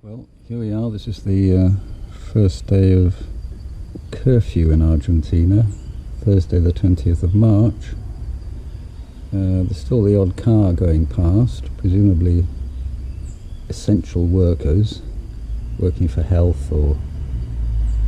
Well, here we are. This is the first day of curfew in Argentina, Thursday the 20th of March. There's still the odd car going past, presumably essential workers working for health or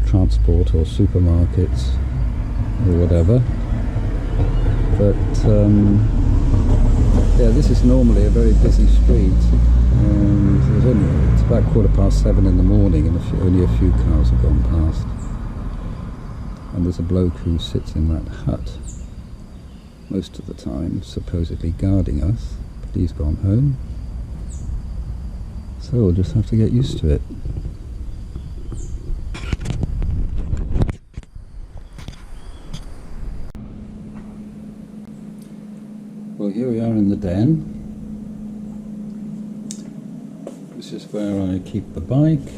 transport or supermarkets or whatever. But yeah, this is normally a very busy street. It's about 7:15 in the morning and only a few cars have gone past. And there's a bloke who sits in that hut most of the time, supposedly guarding us, but he's gone home. So we'll just have to get used to it. Well, here we are in the den. This is where I keep the bike,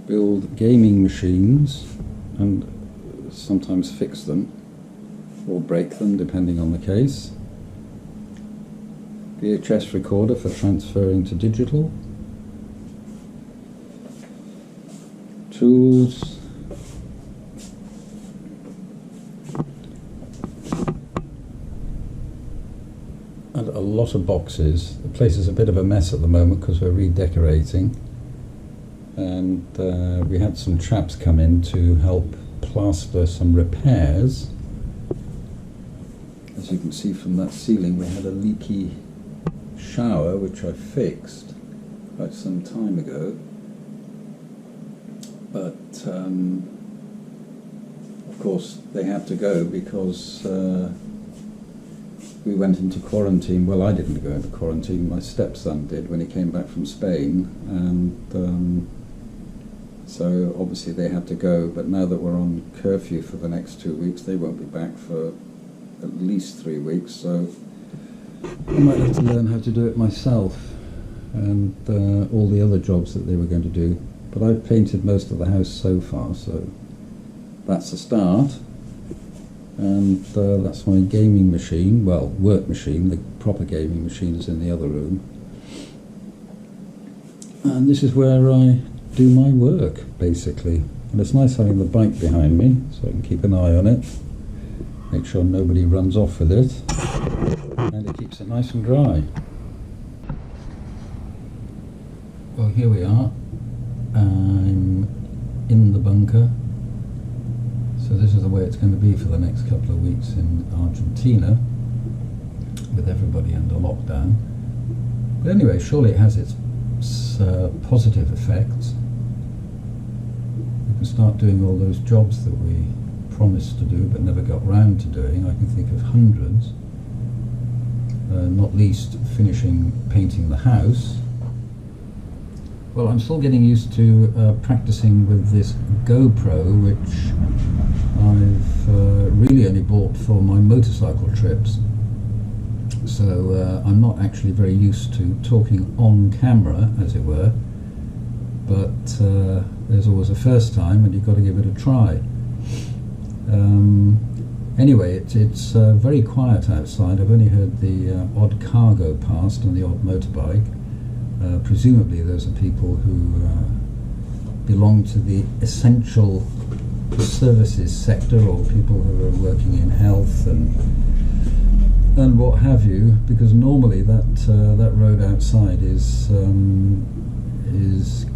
build gaming machines and sometimes fix them or break them depending on the case. VHS recorder for transferring to digital. Tools. And a lot of boxes. The place is a bit of a mess at the moment because we're redecorating, and we had some chaps come in to help plaster some repairs. As you can see from that ceiling, we had a leaky shower which I fixed quite some time ago, but of course they had to go because we went into quarantine. Well, I didn't go into quarantine, my stepson did when he came back from Spain, and so obviously they had to go, but now that we're on curfew for the next 2 weeks, they won't be back for at least 3 weeks, so I might have to learn how to do it myself and all the other jobs that they were going to do. But I've painted most of the house so far, so that's a start. And that's my gaming machine, well, work machine. The proper gaming machine is in the other room. And this is where I do my work, basically. And it's nice having the bike behind me, so I can keep an eye on it, make sure nobody runs off with it, and it keeps it nice and dry. Well, here we are. I'm in the bunker. So this is the way it's going to be for the next couple of weeks in Argentina, with everybody under lockdown. But anyway, surely it has its positive effects. We can start doing all those jobs that we promised to do but never got round to doing. I can think of hundreds, not least finishing painting the house. Well, I'm still getting used to practicing with this GoPro, which I've really only bought for my motorcycle trips. So I'm not actually very used to talking on camera, as it were, but there's always a first time and you've got to give it a try. Anyway, it's very quiet outside. I've only heard the odd car go past and the odd motorbike. Presumably those are people who belong to the essential services sector, or people who are working in health and what have you, because normally that road outside is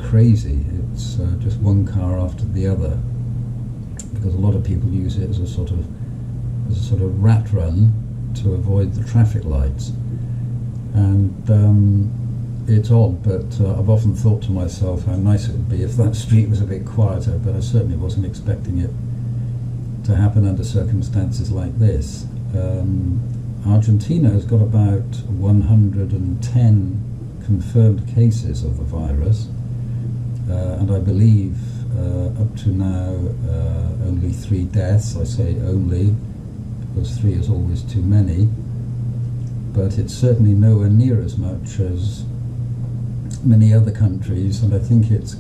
crazy. It's just one car after the other, because a lot of people use it as a sort of rat run to avoid the traffic lights. And it's odd, but I've often thought to myself how nice it would be if that street was a bit quieter, but I certainly wasn't expecting it to happen under circumstances like this. Argentina has got about 110 confirmed cases of the virus, and I believe up to now only 3 deaths. I say only because 3 is always too many, but it's certainly nowhere near as much as many other countries, and I think it's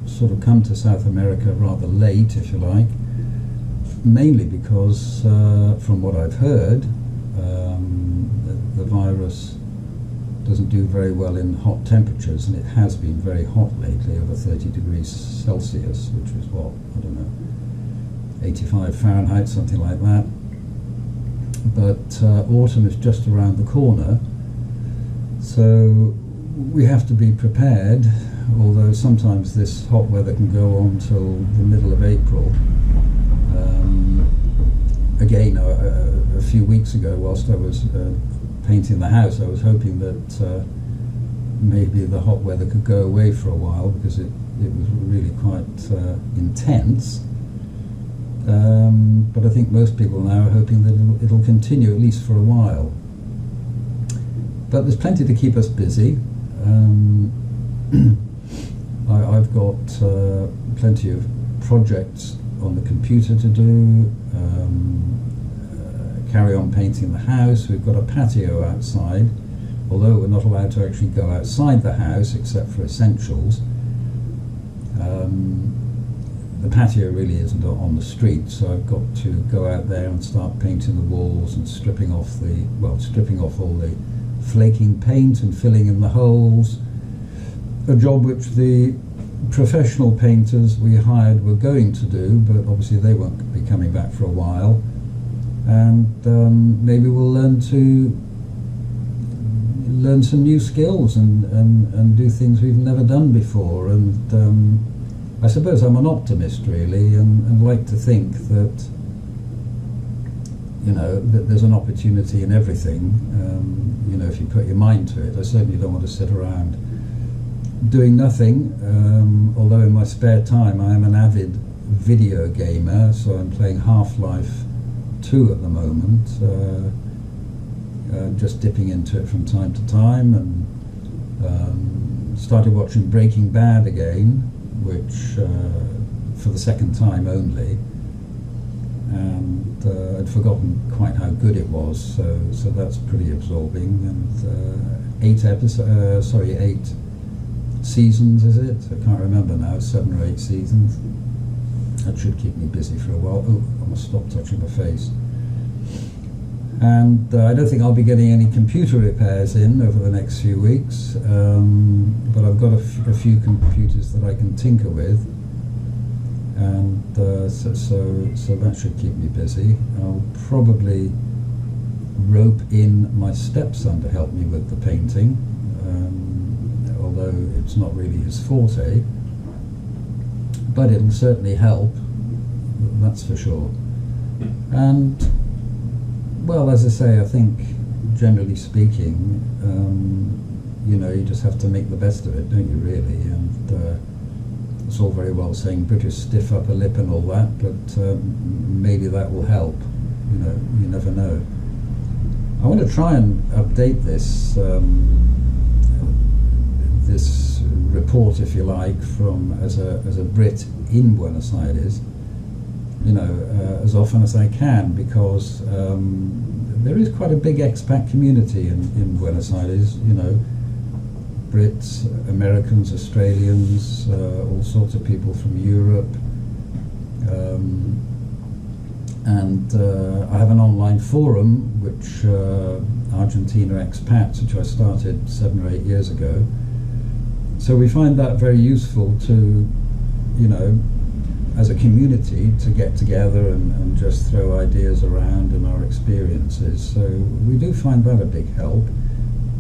sort of come to South America rather late, if you like, mainly because from what I've heard, the virus doesn't do very well in hot temperatures, and it has been very hot lately, over 30 degrees Celsius, which is what, I don't know, 85 Fahrenheit, something like that. But autumn is just around the corner, so we have to be prepared, although sometimes this hot weather can go on till the middle of April. Again, a few weeks ago, whilst I was painting the house, I was hoping that maybe the hot weather could go away for a while, because it was really quite intense. But I think most people now are hoping that it'll continue, at least for a while. But there's plenty to keep us busy. I've got plenty of projects on the computer to do, carry on painting the house. We've got a patio outside, although we're not allowed to actually go outside the house except for essentials. The patio really isn't on the street, so I've got to go out there and start painting the walls and stripping off all the flaking paint and filling in the holes. A job which the professional painters we hired were going to do, but obviously they won't be coming back for a while. And maybe we'll learn some new skills and do things we've never done before. And I suppose I'm an optimist, really, and like to think that, you know, that there's an opportunity in everything, you know, if you put your mind to it. I certainly don't want to sit around doing nothing, although in my spare time I am an avid video gamer, so I'm playing Half-Life 2 at the moment, just dipping into it from time to time, and started watching Breaking Bad again, which for the second time only, and I'd forgotten quite how good it was, so that's pretty absorbing. And 8 seasons, is it? I can't remember now, 7 or 8 seasons. That should keep me busy for a while. Oh, I must stop touching my face. And I don't think I'll be getting any computer repairs in over the next few weeks, but I've got a few computers that I can tinker with, and so that should keep me busy. I'll probably rope in my stepson to help me with the painting, although it's not really his forte, but it'll certainly help, that's for sure. And well, as I say, I think generally speaking, you know, you just have to make the best of it, don't you, really? And it's all very well saying British stiff upper lip and all that, but maybe that will help, you know, you never know. I want to try and update this this report, if you like, from as a Brit in Buenos Aires, you know, as often as I can, because there is quite a big expat community in Buenos Aires, you know, Brits, Americans, Australians, all sorts of people from Europe, and I have an online forum, which Argentina expats, which I started 7 or 8 years ago. So we find that very useful to, you know, as a community, to get together and just throw ideas around and our experiences. So we do find that a big help.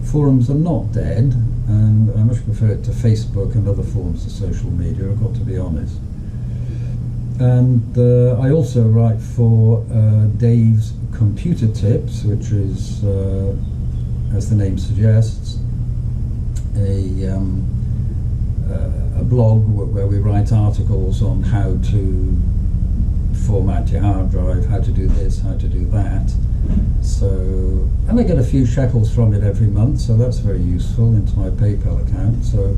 Forums are not dead, and I much prefer it to Facebook and other forms of social media, I've got to be honest. And I also write for Dave's Computer Tips, which is, as the name suggests, a blog where we write articles on how to format your hard drive, how to do this, how to do that. So, and I get a few shekels from it every month, so that's very useful into my PayPal account, so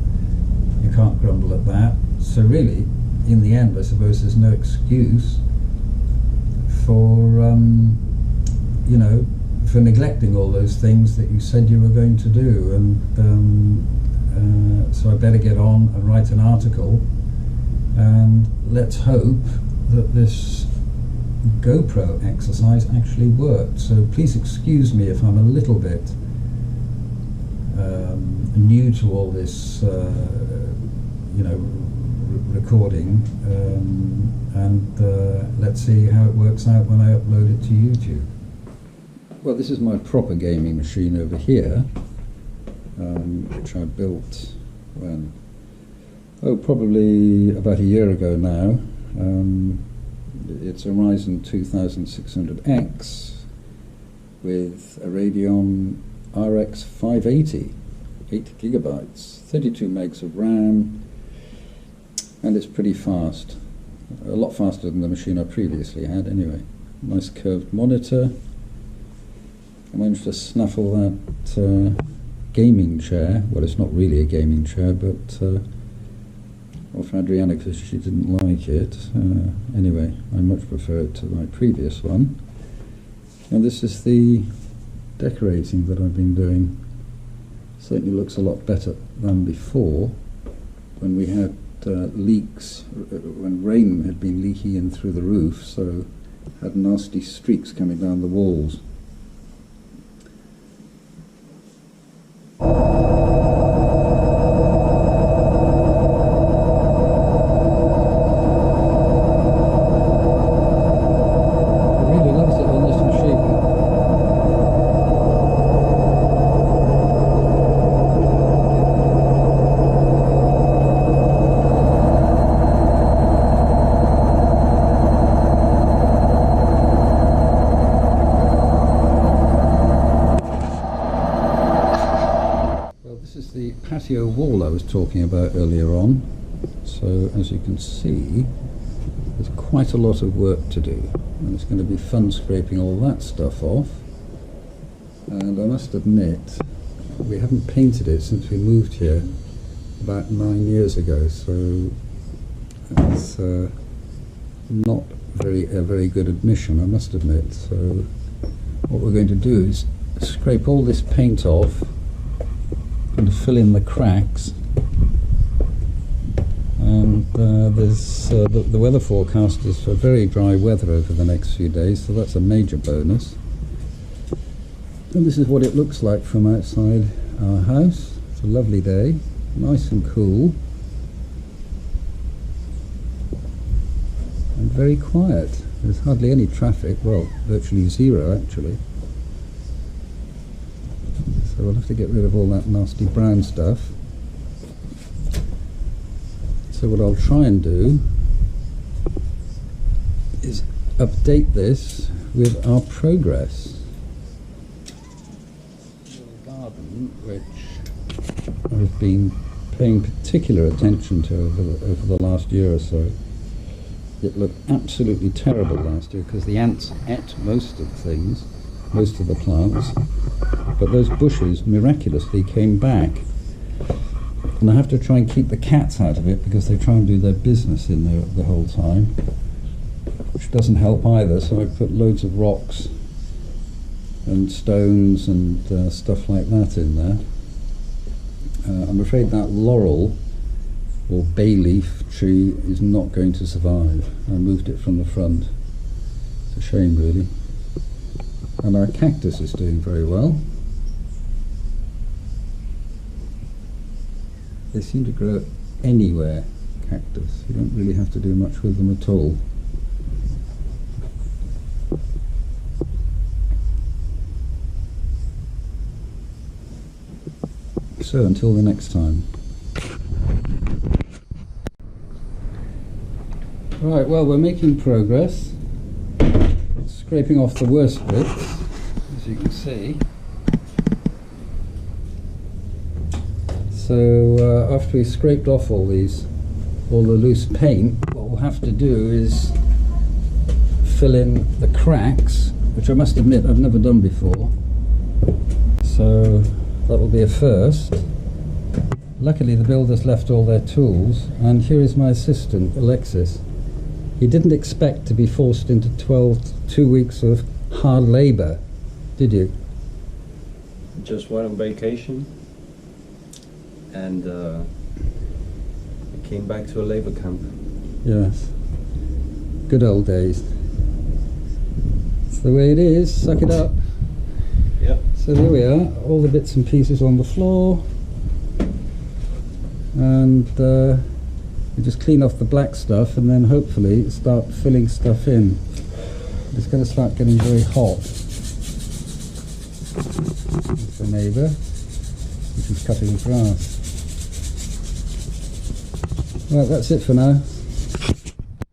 you can't grumble at that. So really, in the end, I suppose there's no excuse for, you know, for neglecting all those things that you said you were going to do. And so I better get on and write an article, and let's hope that this GoPro exercise actually worked. So please excuse me if I'm a little bit new to all this, recording, and let's see how it works out when I upload it to YouTube. Well, this is my proper gaming machine over here, which I built when, probably about a year ago now. It's a Ryzen 2600X with a Radeon RX 580, 8 gigabytes, 32 megs of RAM, and it's pretty fast, a lot faster than the machine I previously had anyway. Nice curved monitor. I managed to snuffle that gaming chair. Well, it's not really a gaming chair, but off Adriana because she didn't like it. Anyway, I much prefer it to my previous one. And this is the decorating that I've been doing. Certainly looks a lot better than before, when we had leaks, when rain had been leaking in through the roof, so had nasty streaks coming down the walls. The patio wall I was talking about earlier on. So as you can see, there's quite a lot of work to do, and it's going to be fun scraping all that stuff off. And I must admit, we haven't painted it since we moved here about 9 years ago, so it's not a very good admission, I must admit. So what we're going to do is scrape all this paint off and fill in the cracks, and there's the weather forecast is for very dry weather over the next few days, so that's a major bonus. And this is what it looks like from outside our house. It's a lovely day, nice and cool, and very quiet. There's hardly any traffic, well, virtually zero actually. So we'll have to get rid of all that nasty brown stuff. So what I'll try and do is update this with our progress. The garden, which I've been paying particular attention to over the last year or so. It looked absolutely terrible last year because the ants ate most of the things, most of the plants, but those bushes miraculously came back, and I have to try and keep the cats out of it because they try and do their business in there the whole time, which doesn't help either. So I put loads of rocks and stones and stuff like that in there. I'm afraid that laurel or bay leaf tree is not going to survive. I moved it from the front. It's a shame really. And our cactus is doing very well. They seem to grow anywhere, cactus. You don't really have to do much with them at all. So until the next time. Right, well, we're making progress. Scraping off the worst bits, as you can see. So after we scraped off all the loose paint, what we'll have to do is fill in the cracks, which I must admit I've never done before. So that will be a first. Luckily the builders left all their tools, and here is my assistant, Alexis. He didn't expect to be forced into 2 weeks of hard labour, did you? Just went on vacation, and I came back to a labour camp. Yes. Good old days. It's the way it is, suck it up. Yep. So So there we are, all the bits and pieces on the floor, and we just clean off the black stuff and then hopefully start filling stuff in. It's going to start getting very hot. There's the neighbour, which is cutting the grass. Right, that's it for now.